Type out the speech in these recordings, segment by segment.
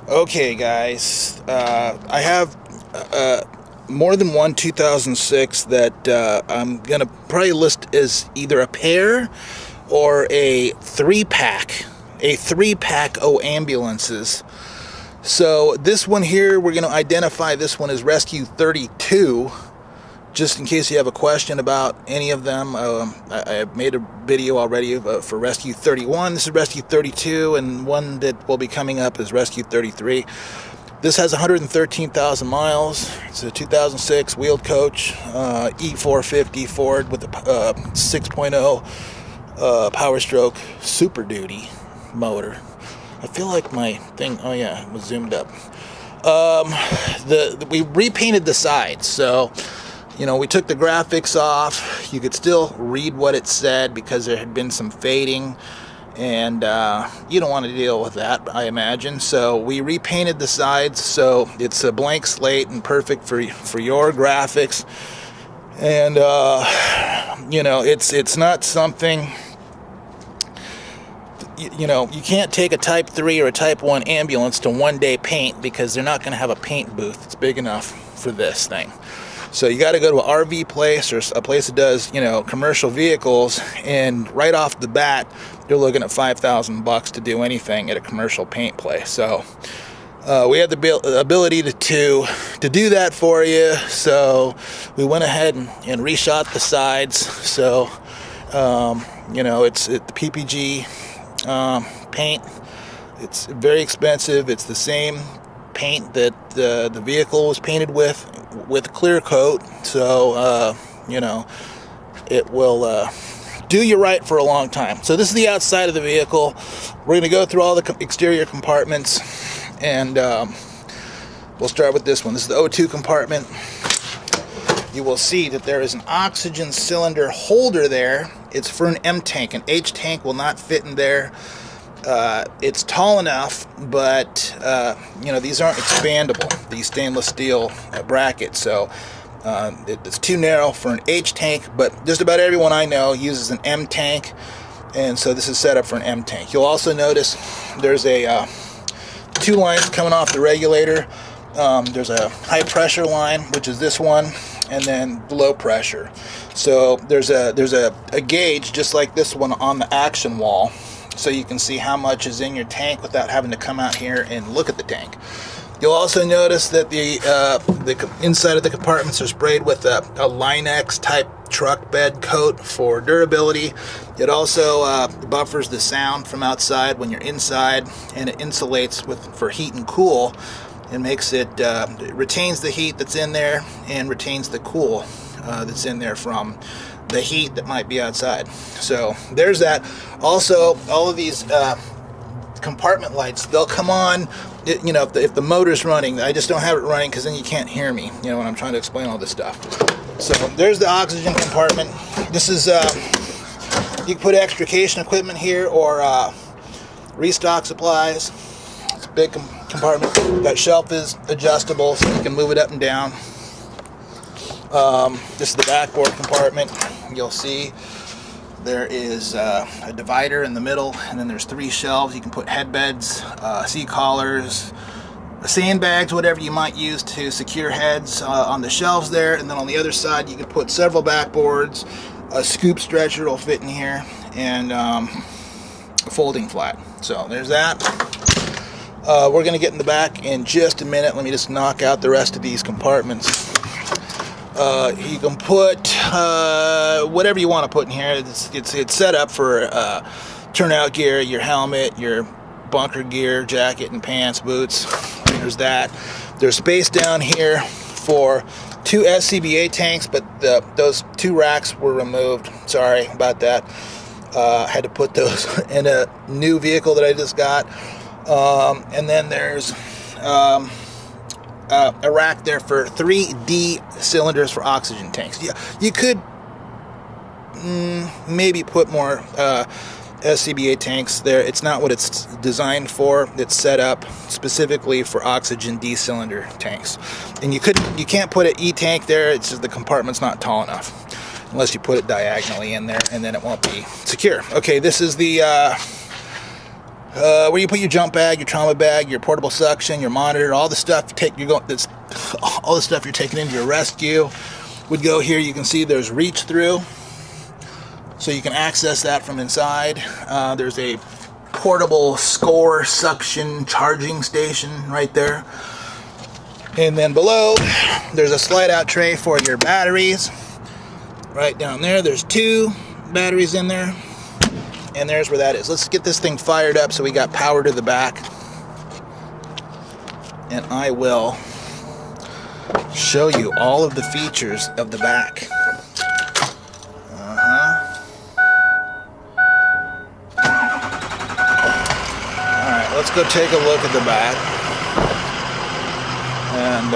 Okay, guys, I have more than one 2006 that I'm going to probably list as either a pair or a three-pack. A three-pack O ambulances. So this one here, we're going to identify this one as Rescue 32. Just in case you have a question about any of them, I made a video already for Rescue 31. This is Rescue 32, and one that will be coming up is Rescue 33. This has 113,000 miles. It's a 2006 wheeled coach, E450 Ford with a 6.0 Power Stroke Super Duty motor. I feel like my thing, oh yeah, it was zoomed up. We repainted the sides, so we took the graphics off. You could still read what it said because there had been some fading, and you don't want to deal with that, I imagine. So we repainted the sides so it's a blank slate and perfect for your graphics. And it's not something. You can't take a Type 3 or a Type 1 ambulance to one-day paint because they're not going to have a paint booth that's big enough for this thing. So you got to go to an RV place or a place that does, commercial vehicles, and right off the bat, you're looking at $5,000 to do anything at a commercial paint place. So we have the ability to do that for you. So we went ahead and reshot the sides. So it's the PPG paint. It's very expensive. It's the same paint that the vehicle was painted with clear coat, so it will do you right for a long time. So this is the outside of the vehicle. We're going to go through all the exterior compartments, and we'll start with this one. This is the O2 compartment. You will see that there is an oxygen cylinder holder there. It's for an M tank. An H tank will not fit in there. It's tall enough, but these aren't expandable, these stainless steel brackets, so it's too narrow for an H tank. But just about everyone I know uses an M tank, and so this is set up for an M tank. You'll also notice there's a two lines coming off the regulator. There's a high pressure line, which is this one, and then low pressure. So there's a gauge just like this one on the action wall, so you can see how much is in your tank without having to come out here and look at the tank. You'll also notice that the inside of the compartments are sprayed with a Line-X type truck bed coat for durability. It also buffers the sound from outside when you're inside, and it insulates for heat and cool. It makes it retains the heat that's in there and retains the cool that's in there from the heat that might be outside. So there's that. Also, all of these compartment lights, they'll come on, if the motor's running. I just don't have it running because then you can't hear me, when I'm trying to explain all this stuff. So there's the oxygen compartment. This is, you can put extrication equipment here or restock supplies. It's a big compartment. That shelf is adjustable, so you can move it up and down. This is the backboard compartment. You'll see there is a divider in the middle, and then there's three shelves. You can put headbeds, seat collars, sandbags, whatever you might use to secure heads on the shelves there. And then on the other side, you can put several backboards, a scoop stretcher will fit in here, and a folding flat. So there's that. We're going to get in the back in just a minute. Let me just knock out the rest of these compartments. You can put whatever you want to put in here. It's set up for turnout gear, your helmet, your bunker gear, jacket and pants, boots. There's that. There's space down here for two SCBA tanks, but those two racks were removed. Sorry about that. I had to put those in a new vehicle that I just got. And then there's a rack there for 3D cylinders for oxygen tanks. Yeah, you could maybe put more SCBA tanks there. It's not what it's designed for. It's set up specifically for oxygen D-cylinder tanks. And you can't put an E-tank there. It's just the compartment's not tall enough unless you put it diagonally in there, and then it won't be secure. Okay, this is the where you put your jump bag, your trauma bag, your portable suction, your monitor, all the stuff all the stuff you're taking into your rescue would go here. You can see there's reach through, so you can access that from inside. There's a portable SCORE suction charging station right there. And then below, there's a slide out tray for your batteries. Right down there, there's 2 batteries in there. And there's where that is. Let's get this thing fired up so we got power to the back. And I will show you all of the features of the back. Alright, let's go take a look at the back. And,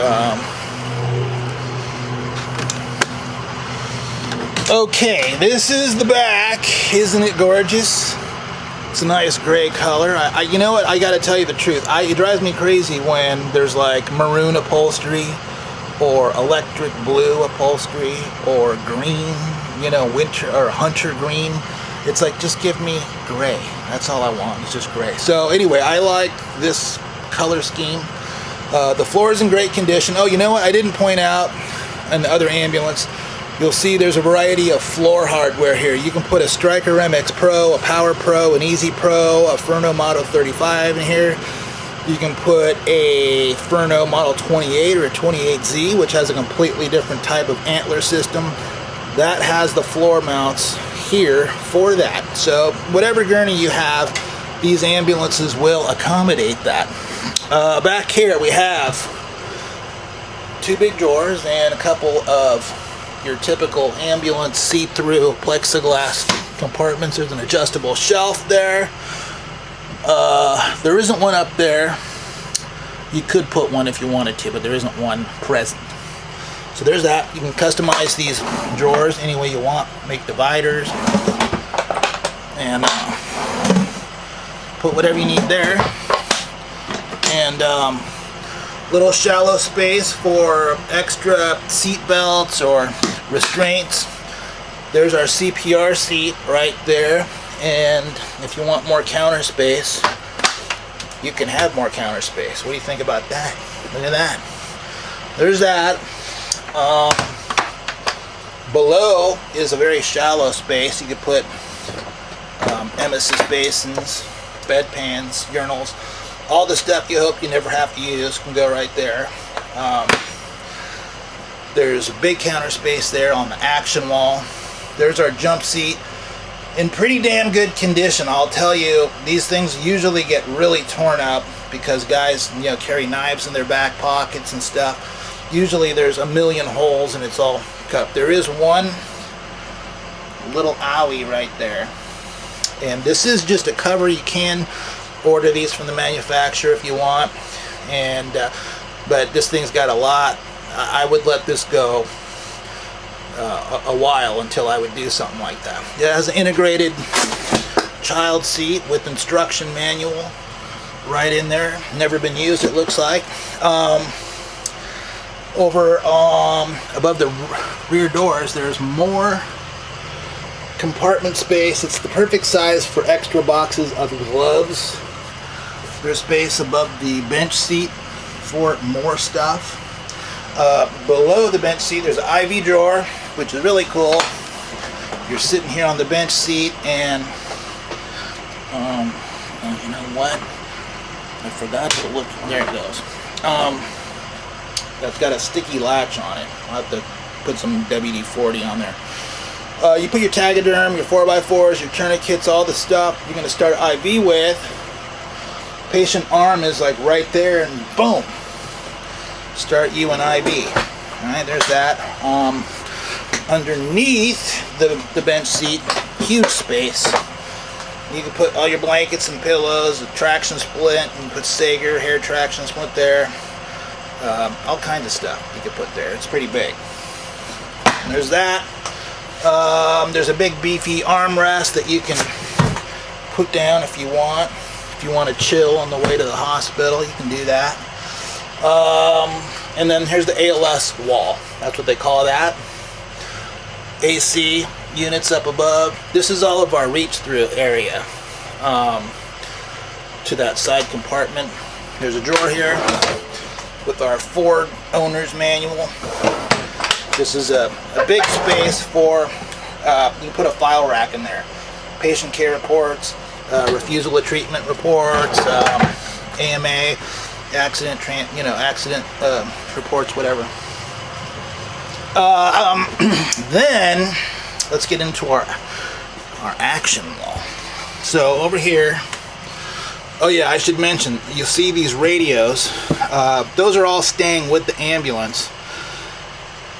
okay, this is the back. Isn't it gorgeous? It's a nice gray color. You know what? I gotta tell you the truth. It drives me crazy when there's like maroon upholstery or electric blue upholstery or green, you know, winter or hunter green. It's like, just give me gray. That's all I want. It's just gray. So anyway, I like this color scheme. The floor is in great condition. Oh, you know what? I didn't point out in the other ambulance. You'll see there's a variety of floor hardware here. You can put a Stryker MX Pro, a Power Pro, an Easy Pro, a Furno Model 35 in here. You can put a Furno Model 28 or a 28Z, which has a completely different type of antler system. That has the floor mounts here for that. So whatever gurney you have, these ambulances will accommodate that. Back here we have 2 big drawers and a couple of your typical ambulance see-through plexiglass compartments. There's an adjustable shelf there. There isn't one up there. You could put one if you wanted to, but there isn't one present. So there's that. You can customize these drawers any way you want. Make dividers and put whatever you need there. And little shallow space for extra seat belts or restraints. There's our CPR seat right there. And if you want more counter space, you can have more counter space. What do you think about that? Look at that. There's that. Below is a very shallow space. You could put emesis basins, bedpans, urinals. All the stuff you hope you never have to use can go right there. There's a big counter space there on the action wall. There's our jump seat. In pretty damn good condition, I'll tell you. These things usually get really torn up because guys, you know, carry knives in their back pockets and stuff. Usually there's a million holes and it's all cut. There is one little owie right there. And this is just a cover. You can order these from the manufacturer if you want. And but this thing's got a lot. I would let this go a while until I would do something like that. It has an integrated child seat with instruction manual right in there. Never been used, it looks like. Over above the rear doors, there's more compartment space. It's the perfect size for extra boxes of gloves. There's space above the bench seat for more stuff. Below the bench seat, there's an IV drawer, which is really cool. You're sitting here on the bench seat, and you know what? I forgot to look. There it goes. That's got a sticky latch on it. I'll have to put some WD-40 on there. You put your Tagaderm, your 4x4s, your tourniquets, all the stuff you're going to start IV with. Patient arm is like right there, and boom, start you an IV. All right, there's that. Underneath the bench seat, huge space. You can put all your blankets and pillows, a traction split, and put Sager hair traction split there. All kinds of stuff you could put there. It's pretty big. And there's that. There's a big beefy armrest that you can put down if you want. If you want to chill on the way to the hospital, you can do that. And then here's the ALS wall. That's what they call that. AC units up above. This is all of our reach-through area. to that side compartment. There's a drawer here with our Ford owner's manual. This is a big space for, you can put a file rack in there. Patient care reports, refusal of treatment reports, AMA, accident reports, whatever. Then let's get into our action wall. So over here, oh yeah, I should mention, you'll see these radios. Those are all staying with the ambulance.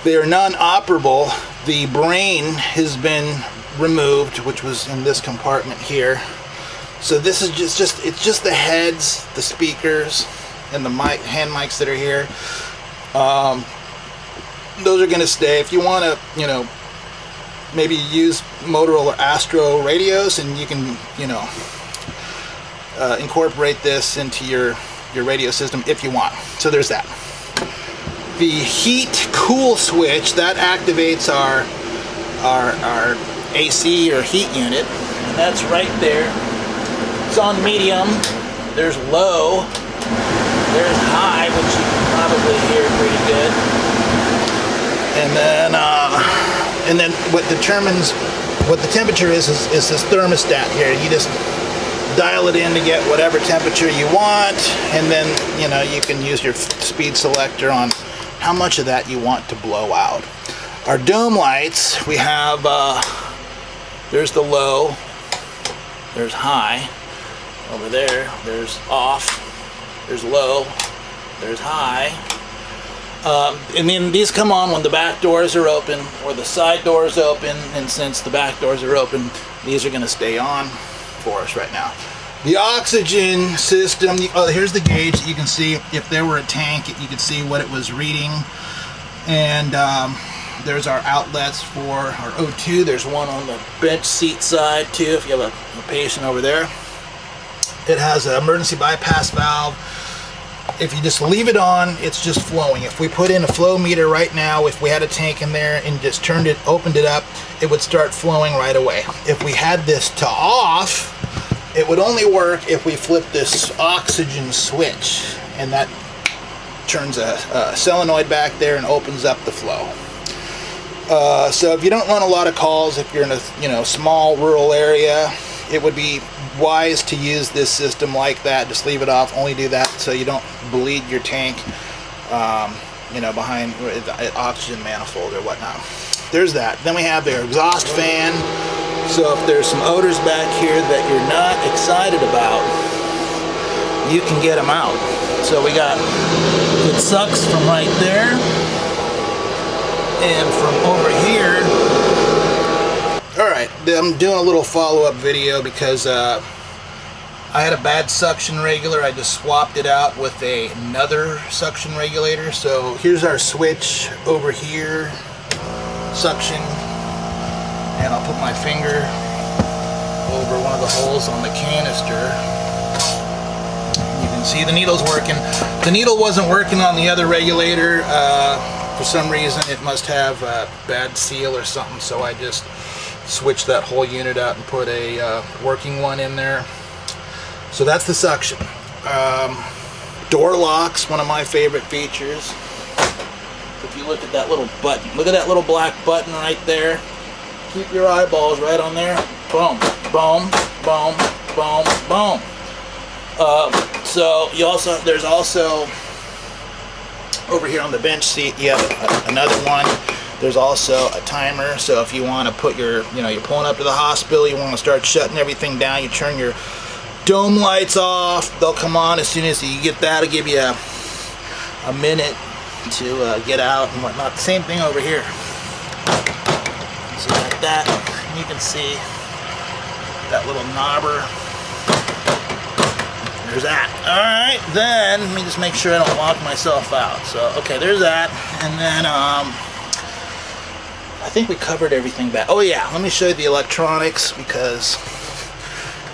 They are non-operable. The brain has been removed, which was in this compartment here. So this is it's just the heads, the speakers, and the hand mics that are here. Those are going to stay. If you want to, maybe use Motorola Astro radios, and you can, incorporate this into your radio system if you want. So there's that. The heat cool switch that activates our AC or heat unit, and that's right there. It's on medium. There's low. There's high, which you can probably hear pretty good. And then what determines what the temperature is this thermostat here. You just dial it in to get whatever temperature you want, and then you can use your speed selector on how much of that you want to blow out. Our dome lights, we have there's the low, there's high over there, there's off, there's low, there's high. And then these come on when the back doors are open or the side doors open, and since the back doors are open, these are going to stay on for us right now. The oxygen system, here's the gauge that you can see. If there were a tank, you could see what it was reading. And there's our outlets for our O2. There's one on the bench seat side too, if you have a patient over there. It has an emergency bypass valve. If you just leave it on, it's just flowing. If we put in a flow meter right now, if we had a tank in there and just opened it up, it would start flowing right away. If we had this to off, it would only work if we flip this oxygen switch, and that turns a solenoid back there and opens up the flow. So if you don't run a lot of calls, if you're in a small rural area, it would be wise to use this system like that. Just leave it off. Only do that so you don't bleed your tank, behind the oxygen manifold or whatnot. There's that. Then we have the exhaust fan. So if there's some odors back here that you're not excited about, you can get them out. So we got, it sucks from right there and from over here. Alright, I'm doing a little follow-up video because I had a bad suction regulator. I just swapped it out with another suction regulator. So here's our switch over here, suction, and I'll put my finger over one of the holes on the canister. You can see the needle's working. The needle wasn't working on the other regulator. For some reason it must have a bad seal or something, so I just switched that whole unit out and put a working one in there. So that's the suction. Door locks, one of my favorite features. If you look at that little button, look at that little black button right there. Keep your eyeballs right on there. Boom, boom, boom, boom, boom. So there's also over here on the bench seat, you have another one. There's also a timer, so if you want to put you're pulling up to the hospital, you want to start shutting everything down, you turn your dome lights off, they'll come on as soon as you get that. It'll give you a minute to get out and whatnot. Same thing over here. So like that, you can see that little knobber. There's that. Alright, then let me just make sure I don't lock myself out. So, okay, there's that. And then, I think we covered everything back. Oh yeah, let me show you the electronics because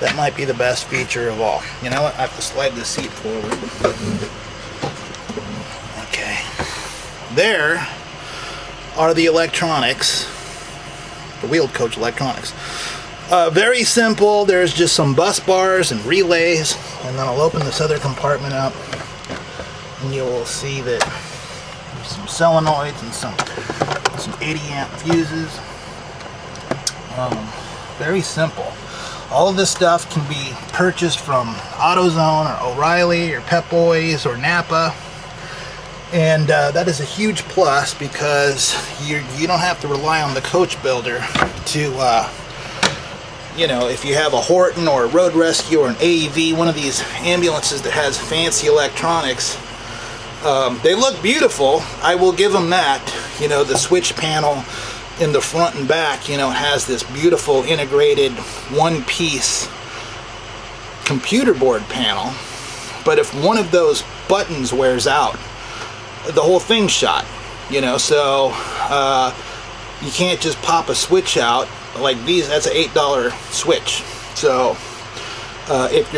that might be the best feature of all. You know what? I have to slide the seat forward. Okay. There are the electronics, the wheeled coach electronics. Very simple. There's just some bus bars and relays, and then I'll open this other compartment up, and you will see that there's some solenoids and some 80 amp fuses. Very simple. All of this stuff can be purchased from AutoZone or O'Reilly or Pep Boys or Napa, and that is a huge plus because you don't have to rely on the coach builder to you know, if you have a Horton or a Road Rescue or an AEV, one of these ambulances that has fancy electronics, they look beautiful. I will give them that. You know, the switch panel in the front and back, you know, has this beautiful integrated one-piece computer board panel. But if one of those buttons wears out, the whole thing's shot. You know, so you can't just pop a switch out. Like these, that's an $8 switch. So if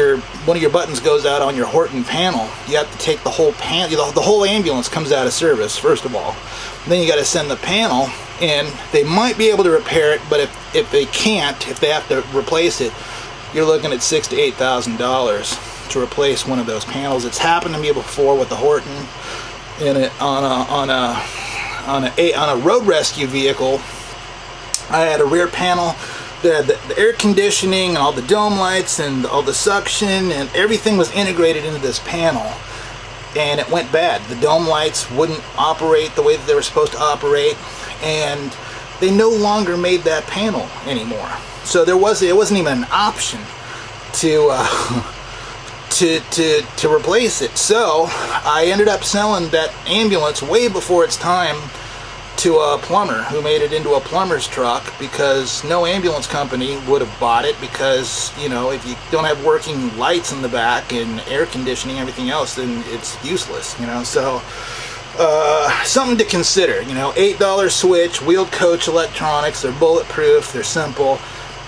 one of your buttons goes out on your Horton panel, you have to take the whole panel. The whole ambulance comes out of service, first of all. Then you got to send the panel in. They might be able to repair it, but if they can't, if they have to replace it, you're looking at $6,000 to $8,000 to replace one of those panels. It's happened to me before with the Horton on a road rescue vehicle. I had a rear panel that had the air conditioning and all the dome lights and all the suction, and everything was integrated into this panel, and it went bad. The dome lights wouldn't operate the way that they were supposed to operate, and they no longer made that panel anymore. So it wasn't even an option to replace it. So I ended up selling that ambulance way before its time to a plumber who made it into a plumber's truck, because no ambulance company would have bought it, because, you know, if you don't have working lights in the back and air conditioning and everything else, then it's useless, you know. So something to consider, you know. $8 switch, wheeled coach electronics. They're bulletproof, they're simple,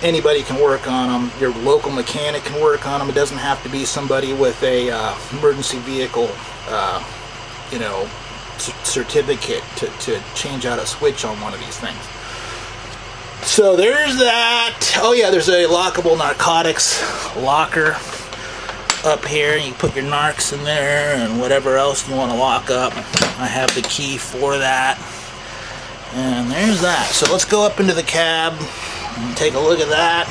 anybody can work on them. Your local mechanic can work on them. It doesn't have to be somebody with a emergency vehicle you know, certificate to change out a switch on one of these things. So there's that. Oh yeah, there's a lockable narcotics locker up here. You put your narcs in there and whatever else you want to lock up. I have the key for that. And there's that. So let's go up into the cab and take a look at that.